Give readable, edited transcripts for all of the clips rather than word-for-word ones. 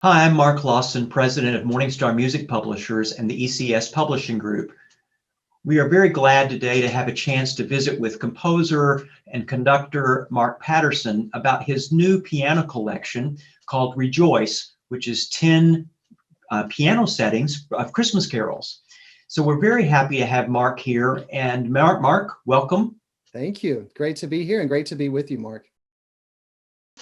Hi, I'm Mark Lawson, president of Morningstar Music Publishers and the ECS Publishing Group. We are very glad today to have a chance to visit with composer and conductor Mark Patterson about his new piano collection called Rejoice, which is 10 piano settings of Christmas carols. So we're very happy to have Mark here. And Mark, welcome. Thank you. Great to be here and great to be with you, Mark.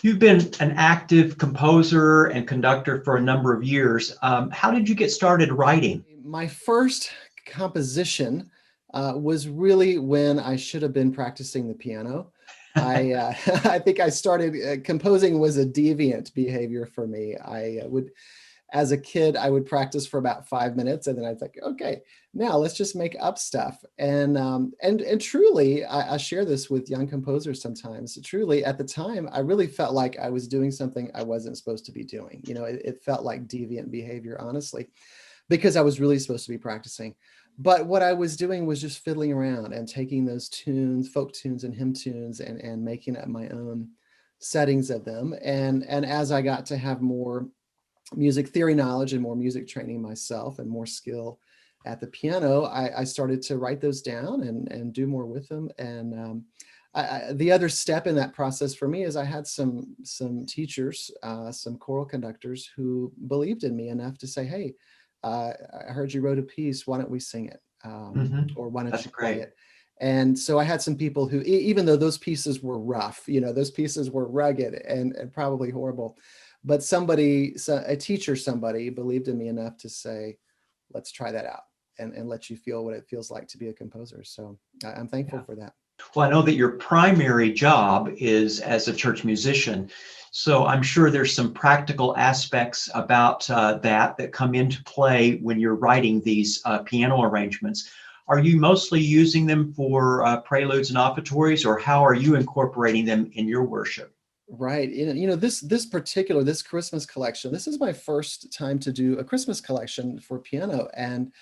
You've been an active composer and conductor for a number of years. How did you get started writing? My first composition was really when I should have been practicing the piano. I think I started composing was a deviant behavior for me. As a kid, I would practice for about 5 minutes, and then I'd think, okay, now let's just make up stuff. And truly, I share this with young composers sometimes. Truly, at the time, I really felt like I was doing something I wasn't supposed to be doing. It felt like deviant behavior, honestly, because I was really supposed to be practicing. But what I was doing was just fiddling around and taking those tunes, folk tunes and hymn tunes, and making up my own settings of them. And as I got to have more music theory knowledge and more music training myself and more skill at the piano, I started to write those down and do more with them. And the other step in that process for me is I had some teachers, some choral conductors who believed in me enough to say, hey, I heard you wrote a piece, why don't we sing it? Or why don't That's you play great. it? And so I had some people who, even though those pieces were rough, those pieces were rugged and probably horrible, but a teacher, somebody believed in me enough to say, let's try that out and let you feel what it feels like to be a composer. So I'm thankful Yeah. for that. Well, I know that your primary job is as a church musician. So I'm sure there's some practical aspects about that come into play when you're writing these piano arrangements. Are you mostly using them for preludes and offertories, or how are you incorporating them in your worship? Right. This Christmas collection, this is my first time to do a Christmas collection for piano. And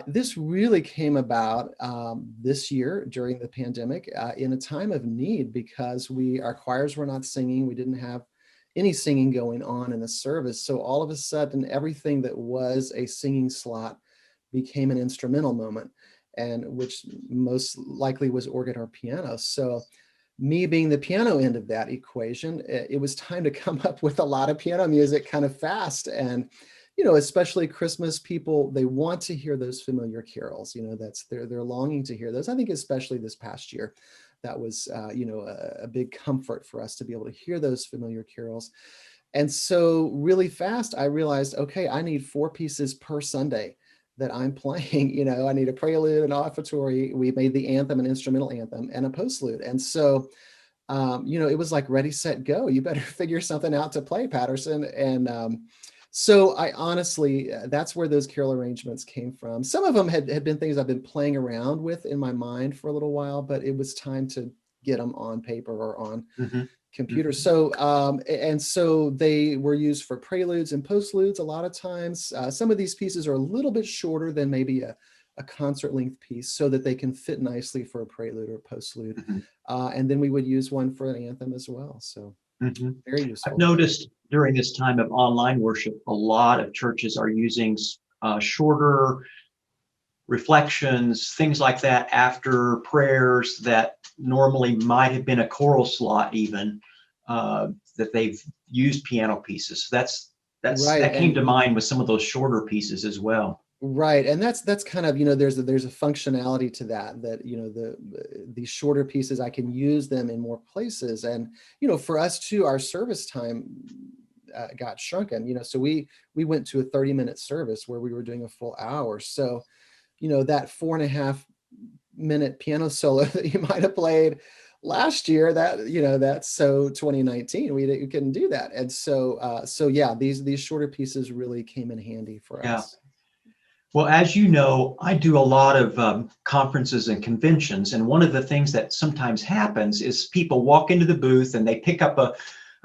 this really came about this year during the pandemic in a time of need, because our choirs were not singing. We didn't have any singing going on in the service. So all of a sudden, everything that was a singing slot became an instrumental moment, and which most likely was organ or piano. So me being the piano end of that equation, it was time to come up with a lot of piano music kind of fast. And, especially Christmas, people, they want to hear those familiar carols, they're longing to hear those. I think especially this past year, that was, a big comfort for us to be able to hear those familiar carols. And so really fast, I realized, okay, I need 4 pieces per Sunday that I'm playing. I need a prelude, an offertory. We made the anthem, an instrumental anthem, and a postlude. And so, it was like ready, set, go. You better figure something out to play, Patterson. And so I honestly, that's where those carol arrangements came from. Some of them had been things I've been playing around with in my mind for a little while, but it was time to get them on paper or on Mm-hmm. computer. Mm-hmm. So they were used for preludes and postludes a lot of times. Some of these pieces are a little bit shorter than maybe a concert length piece, so that they can fit nicely for a prelude or postlude. Mm-hmm. And then we would use one for an anthem as well. So Mm-hmm. very I've useful. noticed during this time of online worship, a lot of churches are using shorter reflections, things like that after prayers that normally might have been a choral slot, even that they've used piano pieces. So Right. that came to mind with some of those shorter pieces as well. Right, and that's kind of, there's a functionality to that these shorter pieces, I can use them in more places. And for us too, our service time got shrunken. So we went to a 30-minute service where we were doing a full hour. So that 4.5-minute piano solo that you might have played last year, that's so 2019, we couldn't do that. And so yeah, these shorter pieces really came in handy for Yeah. us. Well, as you know, I do a lot of conferences and conventions, and one of the things that sometimes happens is people walk into the booth and they pick up a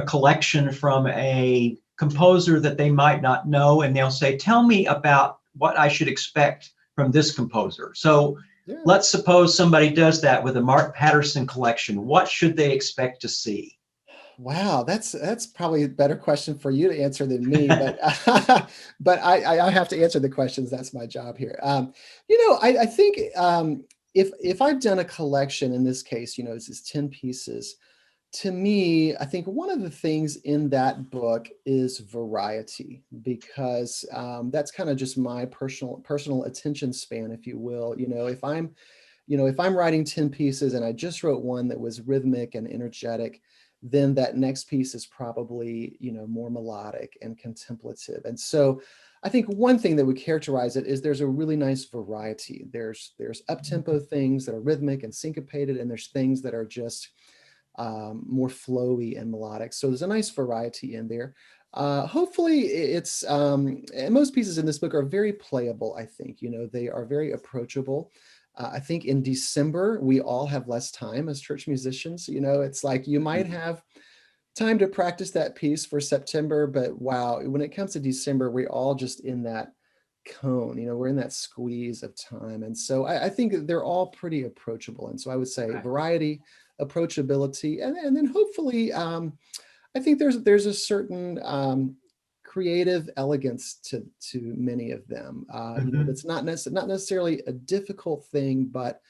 collection from a composer that they might not know, and they'll say, tell me about what I should expect from this composer. So Yeah. let's suppose somebody does that with a Mark Patterson collection. What should they expect to see? Wow, that's probably a better question for you to answer than me, but but I have to answer the questions. That's my job here. I think if I've done a collection in this case, this is 10 pieces. To me, I think one of the things in that book is variety, because that's kind of just my personal attention span, if you will. If I'm writing 10 pieces and I just wrote one that was rhythmic and energetic, then that next piece is probably, more melodic and contemplative. And so I think one thing that would characterize it is there's a really nice variety. There's up-tempo things that are rhythmic and syncopated, and there's things that are just more flowy and melodic. So there's a nice variety in there. Hopefully it's, and most pieces in this book are very playable, I think. They are very approachable. I think in December, we all have less time as church musicians. It's like you might have time to practice that piece for September, but wow, when it comes to December, we're all just in that cone, we're in that squeeze of time. And so I think that they're all pretty approachable. And so I would say Right. variety, approachability, and then hopefully, I think there's a certain creative elegance to many of them. Mhm. That's not necessarily a difficult thing, but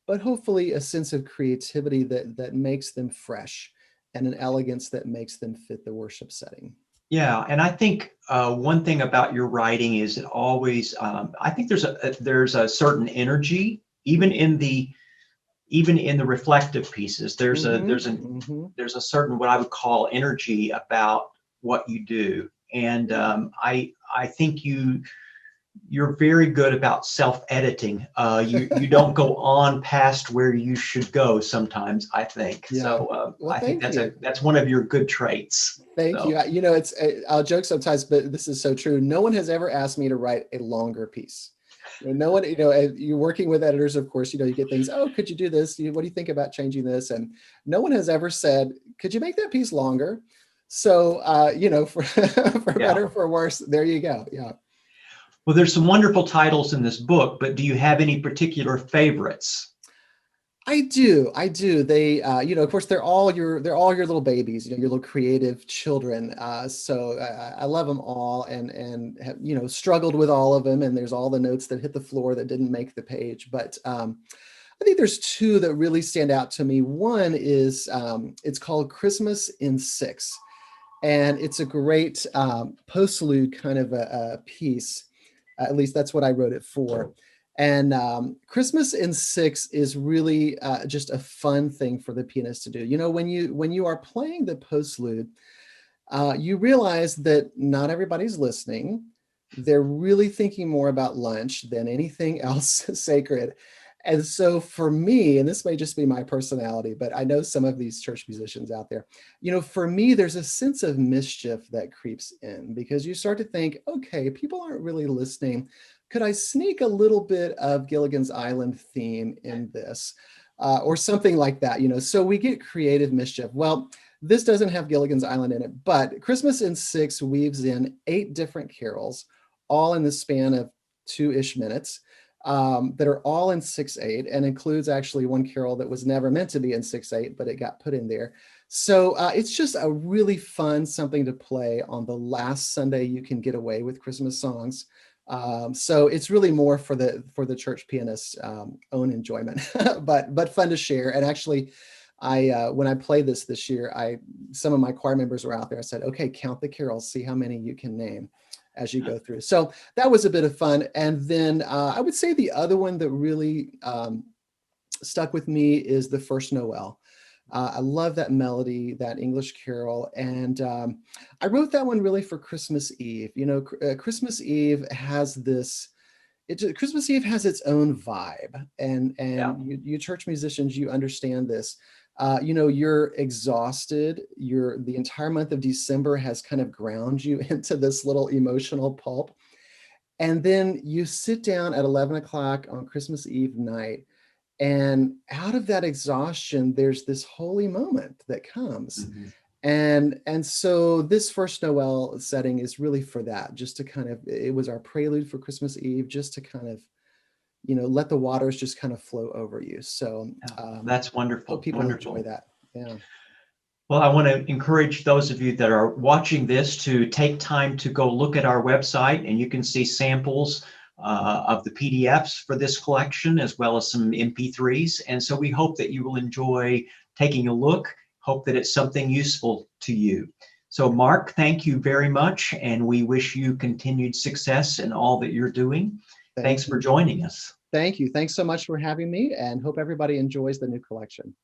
hopefully a sense of creativity that makes them fresh, and an elegance that makes them fit the worship setting. Yeah, and I think one thing about your writing is it always. I think there's a certain energy, even in the reflective pieces. There's a Hmm. there's a Hmm. there's a certain what I would call energy about what you do, and Yeah. I think you're very good about self-editing. You don't go on past where you should go sometimes, I think. Yeah. So Well, I think thank you. that's one of your good traits. Thank you. So I'll joke sometimes, but this is so true. No one has ever asked me to write a longer piece. No one, you're working with editors, of course, you get things, oh, could you do this? What do you think about changing this? And no one has ever said, could you make that piece longer? So, for yeah. better or for worse, there you go. Yeah. Well, there's some wonderful titles in this book, but do you have any particular favorites? I do. I do. They, of course, they're all your little babies, your little creative children. So I love them all, and have, struggled with all of them. And there's all the notes that hit the floor that didn't make the page. But I think there's two that really stand out to me. One is it's called Christmas in Six, and it's a great postlude kind of a piece. At least that's what I wrote it for. And Christmas in Six is really just a fun thing for the pianist to do. When you are playing the postlude, you realize that not everybody's listening. They're really thinking more about lunch than anything else sacred. And so for me, and this may just be my personality, but I know some of these church musicians out there, for me, there's a sense of mischief that creeps in, because you start to think, okay, people aren't really listening. Could I sneak a little bit of Gilligan's Island theme in this? Or something like that, so we get creative mischief. Well, this doesn't have Gilligan's Island in it, but Christmas in Six weaves in 8 different carols, all in the span of 2-ish minutes, that are all in 6/8, and includes actually one carol that was never meant to be in 6/8, but it got put in there. So it's just a really fun something to play on the last Sunday you can get away with Christmas songs. So it's really more for the church pianist's own enjoyment, but fun to share. And actually, when I played this year, some of my choir members were out there. I said, okay, count the carols, see how many you can name as you go through. So that was a bit of fun. And then I would say the other one that really stuck with me is The First Noel. I love that melody, that English carol. And I wrote that one really for Christmas Eve. Christmas Eve has Christmas Eve has its own vibe. And Yeah. you church musicians, you understand this. You're exhausted. The entire month of December has kind of ground you into this little emotional pulp. And then you sit down at 11 o'clock on Christmas Eve night, and out of that exhaustion, there's this holy moment that comes. Mhm. And so this First Noel setting is really for that, just to kind of, it was our prelude for Christmas Eve, just to kind of, let the waters just kind of flow over you. So Yeah. That's hope wonderful. people enjoy Wonderful. that. Yeah. Well, I want to encourage those of you that are watching this to take time to go look at our website, and you can see samples of the PDFs for this collection, as well as some MP3s. And so we hope that you will enjoy taking a look, hope that it's something useful to you. So Mark, thank you very much, and we wish you continued success in all that you're doing. Thanks for joining us. Thank you. Thanks so much for having me, and hope everybody enjoys the new collection.